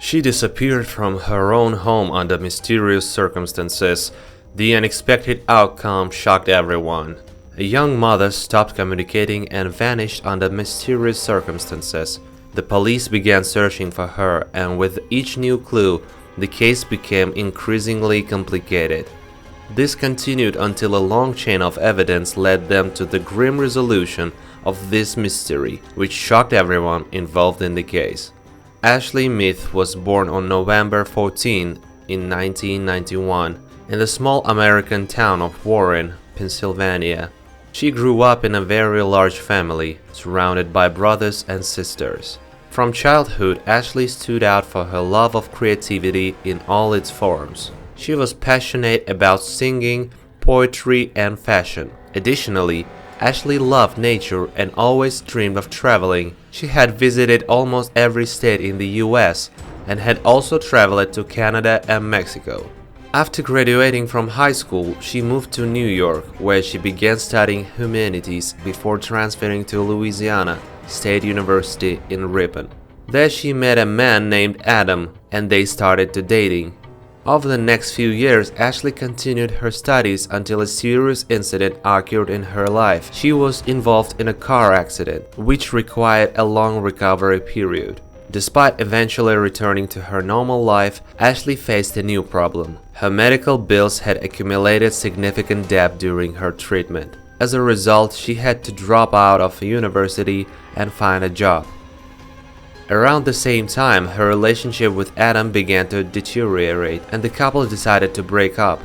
She disappeared from her own home under mysterious circumstances. The unexpected outcome shocked everyone. A young mother stopped communicating and vanished under mysterious circumstances. The police began searching for her, and with each new clue, the case became increasingly complicated. This continued until a long chain of evidence led them to the grim resolution of this mystery, which shocked everyone involved in the case. Ashley Meath was born on November 14 in 1991 in the small American town of Warren, Pennsylvania. She grew up in a very large family, surrounded by brothers and sisters. From childhood, Ashley stood out for her love of creativity in all its forms. She was passionate about singing, poetry, and fashion. Additionally, Ashley loved nature and always dreamed of traveling. She had visited almost every state in the US and had also traveled to Canada and Mexico. After graduating from high school, she moved to New York, where she began studying humanities before transferring to Louisiana State University in Ripon. There she met a man named Adam, and they started to dating. Over the next few years, Ashley continued her studies until a serious incident occurred in her life. She was involved in a car accident, which required a long recovery period. Despite eventually returning to her normal life, Ashley faced a new problem. Her medical bills had accumulated significant debt during her treatment. As a result, she had to drop out of university and find a job. Around the same time, her relationship with Adam began to deteriorate, and the couple decided to break up.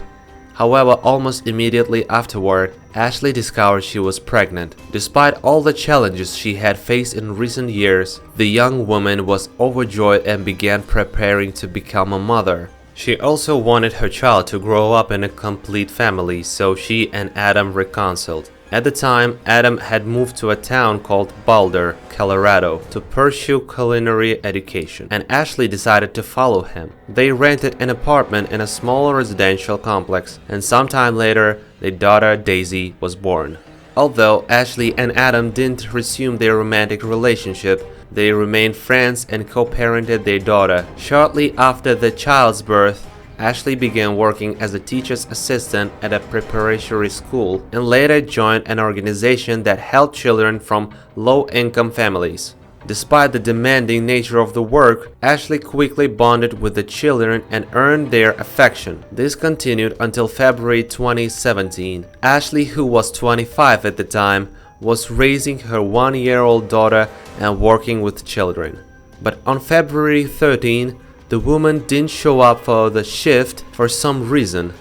However, almost immediately afterward, Ashley discovered she was pregnant. Despite all the challenges she had faced in recent years, the young woman was overjoyed and began preparing to become a mother. She also wanted her child to grow up in a complete family, so she and Adam reconciled. At the time, Adam had moved to a town called Boulder, Colorado, to pursue culinary education, and Ashley decided to follow him. They rented an apartment in a small residential complex, and sometime later, their daughter Daisy was born. Although Ashley and Adam didn't resume their romantic relationship, they remained friends and co-parented their daughter. Shortly after the child's birth, Ashley began working as a teacher's assistant at a preparatory school and later joined an organization that helped children from low-income families. Despite the demanding nature of the work, Ashley quickly bonded with the children and earned their affection. This continued until February 2017. Ashley, who was 25 at the time, was raising her one-year-old daughter and working with children. But on February 13, the woman didn't show up for the shift for some reason.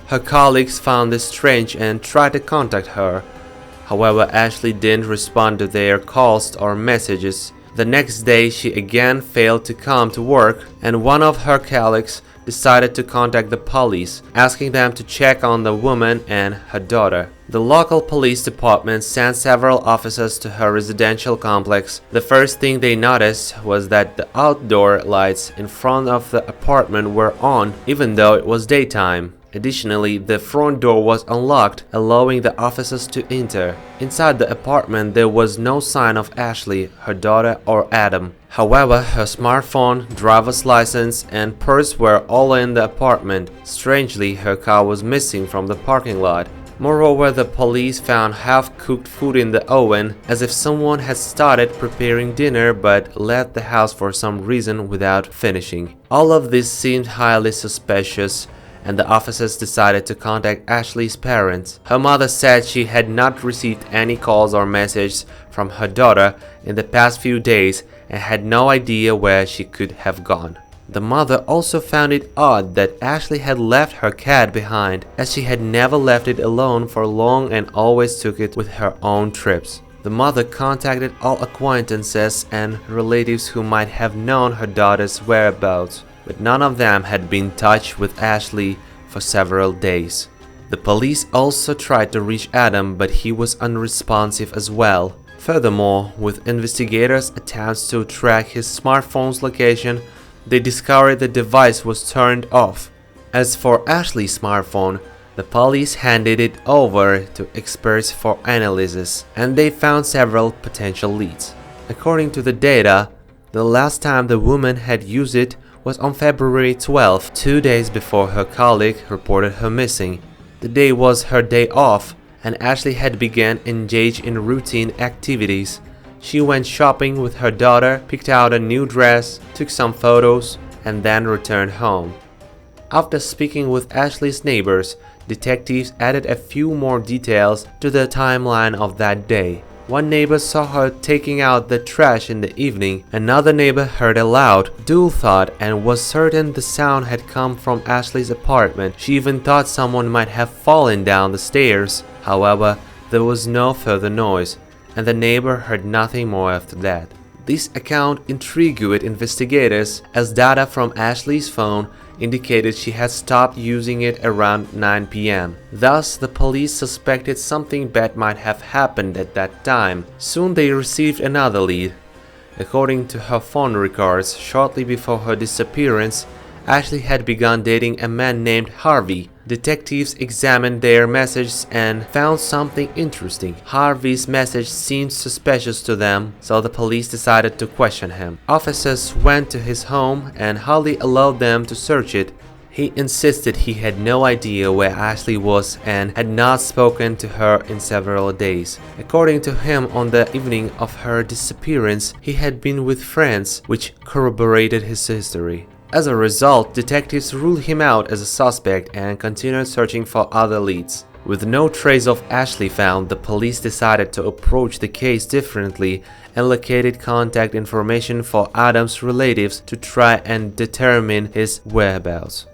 Her colleagues found this strange and tried to contact her. However, Ashley didn't respond to their calls or messages. The next day, she again failed to come to work, and one of her colleagues decided to contact the police, asking them to check on the woman and her daughter. The local police department sent several officers to her residential complex. The first thing they noticed was that the outdoor lights in front of the apartment were on, even though it was daytime. Additionally, the front door was unlocked, allowing the officers to enter. Inside the apartment, there was no sign of Ashley, her daughter, or Adam. However, her smartphone, driver's license, and purse were all in the apartment. Strangely, her car was missing from the parking lot. Moreover, the police found half-cooked food in the oven, as if someone had started preparing dinner but left the house for some reason without finishing. All of this seemed highly suspicious, and the officers decided to contact Ashley's parents. Her mother said she had not received any calls or messages from her daughter in the past few days and had no idea where she could have gone. The mother also found it odd that Ashley had left her cat behind, as she had never left it alone for long and always took it with her own trips. The mother contacted all acquaintances and relatives who might have known her daughter's whereabouts, but none of them had been in touch with Ashley for several days. The police also tried to reach Adam, but he was unresponsive as well. Furthermore, with investigators' attempts to track his smartphone's location, they discovered the device was turned off. As for Ashley's smartphone, the police handed it over to experts for analysis, and they found several potential leads. According to the data, the last time the woman had used it was on February 12, 2 days before her colleague reported her missing. The day was her day off, and Ashley had begun engage in routine activities. She went shopping with her daughter, picked out a new dress, took some photos, and then returned home. After speaking with Ashley's neighbors, detectives added a few more details to the timeline of that day. One neighbor saw her taking out the trash in the evening. Another neighbor heard a loud, dull thud and was certain the sound had come from Ashley's apartment. She even thought someone might have fallen down the stairs. However, there was no further noise, and the neighbor heard nothing more after that. This account intrigued investigators as data from Ashley's phone indicated she had stopped using it around 9 p.m. Thus, the police suspected something bad might have happened at that time. Soon they received another lead. According to her phone records, shortly before her disappearance, Ashley had begun dating a man named Harvey. Detectives examined their messages and found something interesting. Harvey's message seemed suspicious to them, so the police decided to question him. Officers went to his home and Harvey allowed them to search it. He insisted he had no idea where Ashley was and had not spoken to her in several days. According to him, on the evening of her disappearance, he had been with friends, which corroborated his history. As a result, detectives ruled him out as a suspect and continued searching for other leads. With no trace of Ashley found, the police decided to approach the case differently and located contact information for Adam's relatives to try and determine his whereabouts.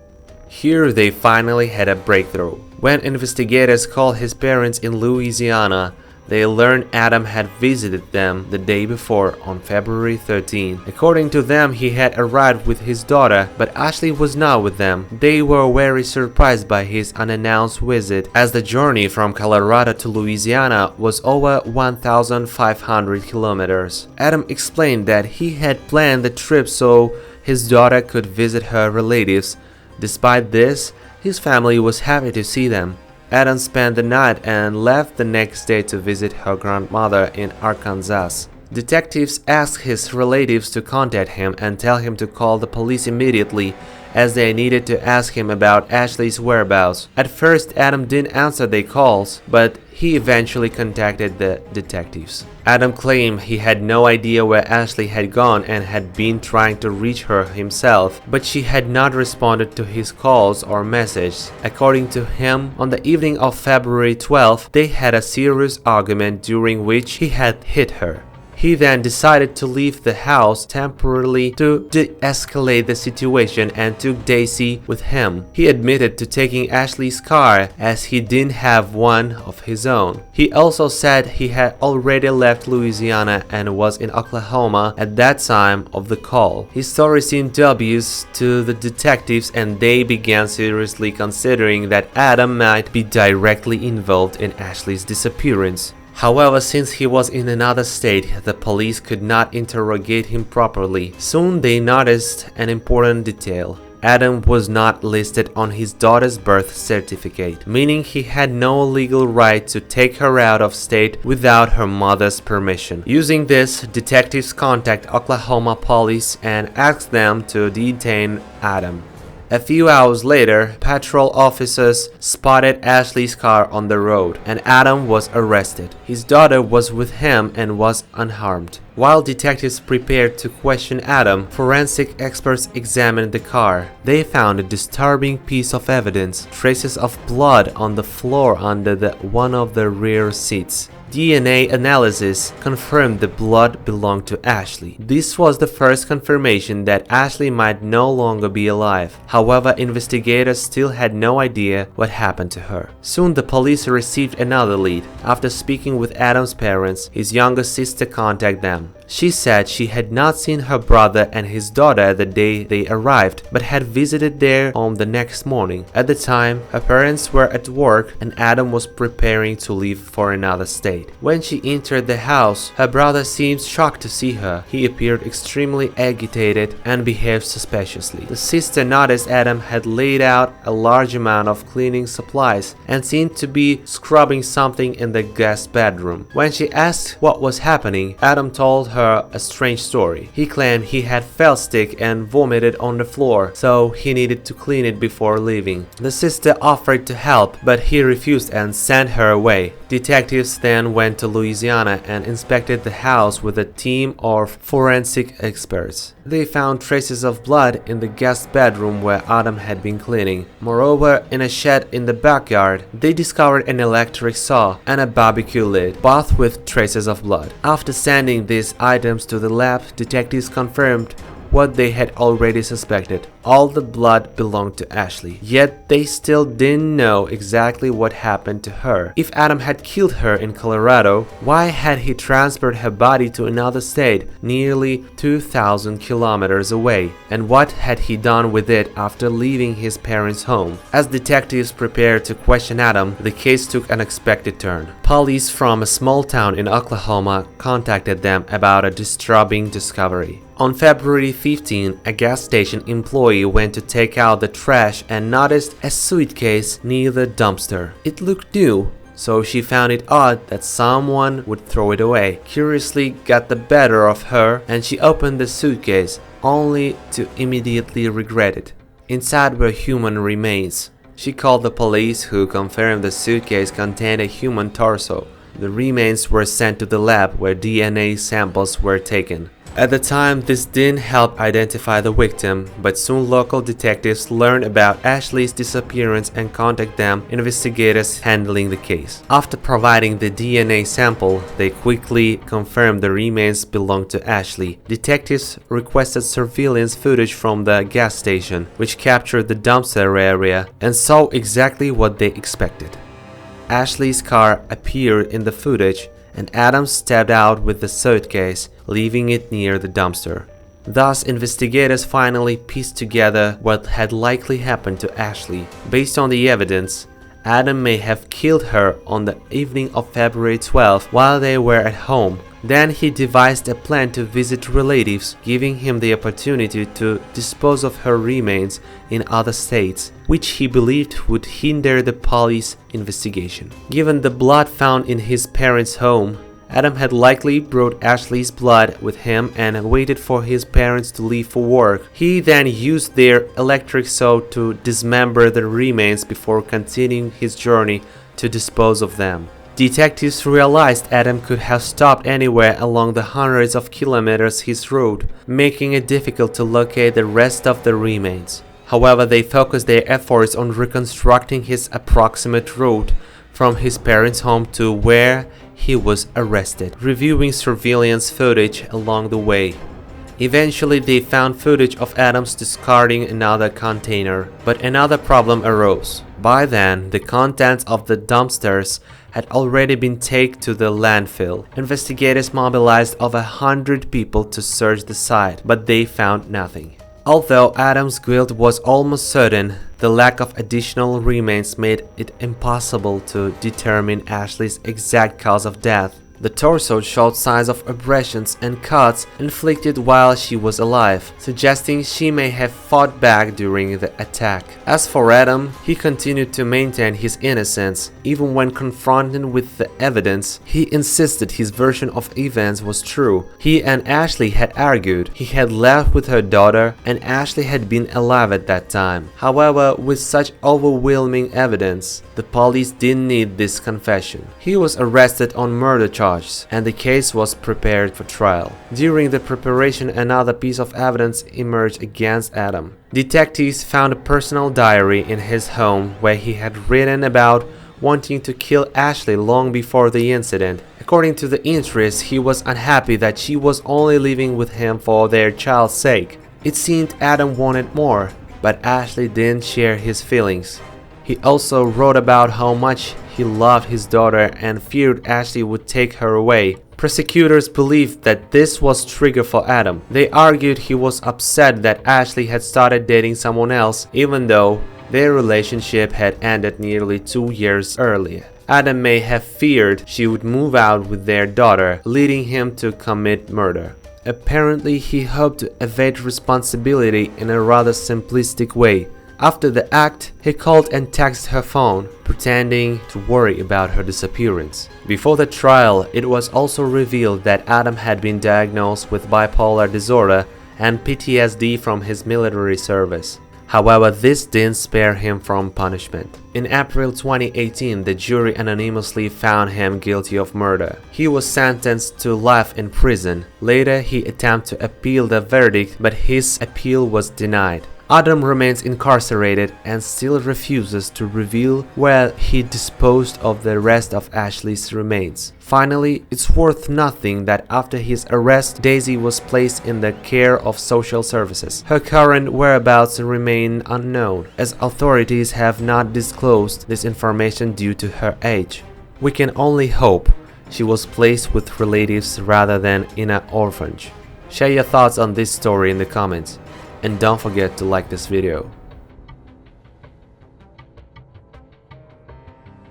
Here they finally had a breakthrough. When investigators called his parents in Louisiana, they learned Adam had visited them the day before on February 13. According to them, he had arrived with his daughter, but Ashley was not with them. They were very surprised by his unannounced visit, as the journey from Colorado to Louisiana was over 1,500 kilometers. Adam explained that he had planned the trip so his daughter could visit her relatives. Despite this, his family was happy to see them. Adam spent the night and left the next day to visit her grandmother in Arkansas. Detectives asked his relatives to contact him and tell him to call the police immediately, as they needed to ask him about Ashley's whereabouts. At first, Adam didn't answer their calls, but he eventually contacted the detectives. Adam claimed he had no idea where Ashley had gone and had been trying to reach her himself, but she had not responded to his calls or messages. According to him, on the evening of February 12th, they had a serious argument during which he had hit her. He then decided to leave the house temporarily to de-escalate the situation and took Daisy with him. He admitted to taking Ashley's car as he didn't have one of his own. He also said he had already left Louisiana and was in Oklahoma at that time of the call. His story seemed dubious to the detectives and they began seriously considering that Adam might be directly involved in Ashley's disappearance. However, since he was in another state, the police could not interrogate him properly. Soon they noticed an important detail. Adam was not listed on his daughter's birth certificate, meaning he had no legal right to take her out of state without her mother's permission. Using this, detectives contacted Oklahoma police and asked them to detain Adam. A few hours later, patrol officers spotted Ashley's car on the road, and Adam was arrested. His daughter was with him and was unharmed. While detectives prepared to question Adam, forensic experts examined the car. They found a disturbing piece of evidence: traces of blood on the floor under one of the rear seats. DNA analysis confirmed the blood belonged to Ashley. This was the first confirmation that Ashley might no longer be alive. However, investigators still had no idea what happened to her. Soon the police received another lead. After speaking with Adam's parents, his younger sister contacted them. She said she had not seen her brother and his daughter the day they arrived, but had visited their home the next morning. At the time, her parents were at work and Adam was preparing to leave for another state. When she entered the house, her brother seemed shocked to see her. He appeared extremely agitated and behaved suspiciously. The sister noticed Adam had laid out a large amount of cleaning supplies and seemed to be scrubbing something in the guest bedroom. When she asked what was happening, Adam told her a strange story. He claimed he had felt sick and vomited on the floor, so he needed to clean it before leaving. The sister offered to help, but he refused and sent her away. Detectives then went to Louisiana and inspected the house with a team of forensic experts. They found traces of blood in the guest bedroom where Adam had been cleaning. Moreover, in a shed in the backyard, they discovered an electric saw and a barbecue lid, both with traces of blood. After sending these items to the lab, detectives confirmed what they had already suspected. All the blood belonged to Ashley. Yet they still didn't know exactly what happened to her. If Adam had killed her in Colorado, why had he transferred her body to another state, nearly 2,000 kilometers away? And what had he done with it after leaving his parents' home? As detectives prepared to question Adam, the case took an unexpected turn. Police from a small town in Oklahoma contacted them about a disturbing discovery. On February 15, a gas station employee went to take out the trash and noticed a suitcase near the dumpster. It looked new, so she found it odd that someone would throw it away. Curiously got the better of her, and she opened the suitcase, only to immediately regret it. Inside were human remains. She called the police, who confirmed the suitcase contained a human torso. The remains were sent to the lab where DNA samples were taken. At the time, this didn't help identify the victim, but soon local detectives learned about Ashley's disappearance and contacted them investigators handling the case. After providing the DNA sample, they quickly confirmed the remains belonged to Ashley. Detectives requested surveillance footage from the gas station, which captured the dumpster area and saw exactly what they expected. Ashley's car appeared in the footage, and Adam stepped out with the suitcase, leaving it near the dumpster. Thus, investigators finally pieced together what had likely happened to Ashley. Based on the evidence, Adam may have killed her on the evening of February 12 while they were at home. Then he devised a plan to visit relatives, giving him the opportunity to dispose of her remains in other states, which he believed would hinder the police investigation. Given the blood found in his parents' home, Adam had likely brought Ashley's blood with him and waited for his parents to leave for work. He then used their electric saw to dismember the remains before continuing his journey to dispose of them. Detectives realized Adam could have stopped anywhere along the hundreds of kilometers his route, making it difficult to locate the rest of the remains. However, they focused their efforts on reconstructing his approximate route from his parents' home to where he was arrested, reviewing surveillance footage along the way. Eventually, they found footage of Adams discarding another container, but another problem arose. By then, the contents of the dumpsters had already been taken to the landfill. Investigators mobilized over 100 people to search the site, but they found nothing. Although Adam's guilt was almost certain, the lack of additional remains made it impossible to determine Ashley's exact cause of death. The torso showed signs of abrasions and cuts inflicted while she was alive, suggesting she may have fought back during the attack. As for Adam, he continued to maintain his innocence. Even when confronted with the evidence, he insisted his version of events was true. He and Ashley had argued. He had left with her daughter, and Ashley had been alive at that time. However, with such overwhelming evidence, the police didn't need this confession. He was arrested on murder charges, and the case was prepared for trial. During the preparation, another piece of evidence emerged against Adam. Detectives found a personal diary in his home where he had written about wanting to kill Ashley long before the incident. According to the entries, he was unhappy that she was only living with him for their child's sake. It seemed Adam wanted more, but Ashley didn't share his feelings. He also wrote about how much he loved his daughter and feared Ashley would take her away. Prosecutors believed that this was trigger for Adam. They argued he was upset that Ashley had started dating someone else, even though their relationship had ended nearly 2 years earlier. Adam may have feared she would move out with their daughter, leading him to commit murder. Apparently, he hoped to evade responsibility in a rather simplistic way. After the act, he called and texted her phone, pretending to worry about her disappearance. Before the trial, it was also revealed that Adam had been diagnosed with bipolar disorder and PTSD from his military service. However, this didn't spare him from punishment. In April 2018, the jury anonymously found him guilty of murder. He was sentenced to life in prison. Later, he attempted to appeal the verdict, but his appeal was denied. Adam remains incarcerated and still refuses to reveal where he disposed of the rest of Ashley's remains. Finally, it's worth nothing that after his arrest, Daisy was placed in the care of social services. Her current whereabouts remain unknown, as authorities have not disclosed this information due to her age. We can only hope she was placed with relatives rather than in an orphanage. Share your thoughts on this story in the comments. And don't forget to like this video.